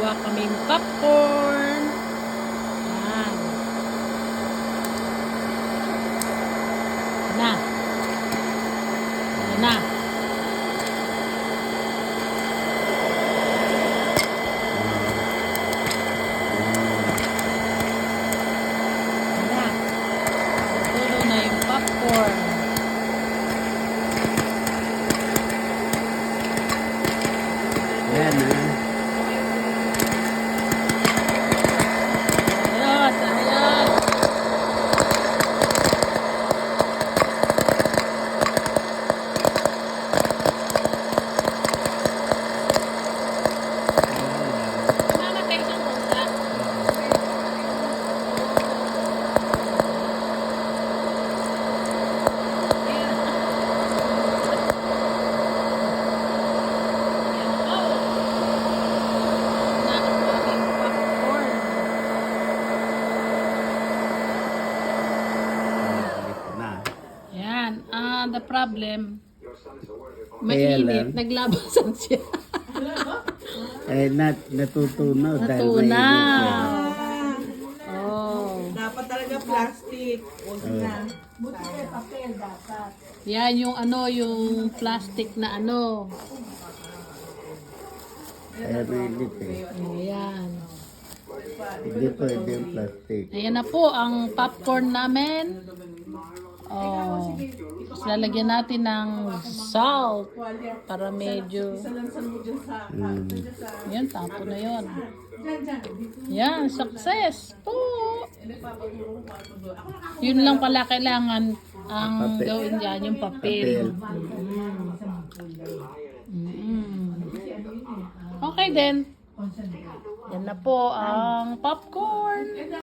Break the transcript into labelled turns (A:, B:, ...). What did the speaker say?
A: gagawa kaming popcorn. Yan. Na. Yan na. Tulo na yung popcorn.
B: Ayan na.
A: Ayos, ayos. Mama, kayo isang pusa. Yan, the problem, mainit, naglabasan siya.
B: Eh, natutunaw dahil
A: Natunaw.
B: mainit
A: Oh.
C: Dapat talaga plastic. Huwag na. Buti may papel dapat.
A: Yan yung yung plastic na ano.
B: Kaya mainit eh.
A: Ayan.
B: Hindi pwede yung plastic.
A: Ayan na po ang popcorn namin. Oh. Tapos lalagyan natin ng salt para medyo yan, tapo na yun. Yan, success po. Yun lang pala kailangan ang
B: Papel.
A: gawin dyan, yung papel. Okay then. Yan na po ang popcorn.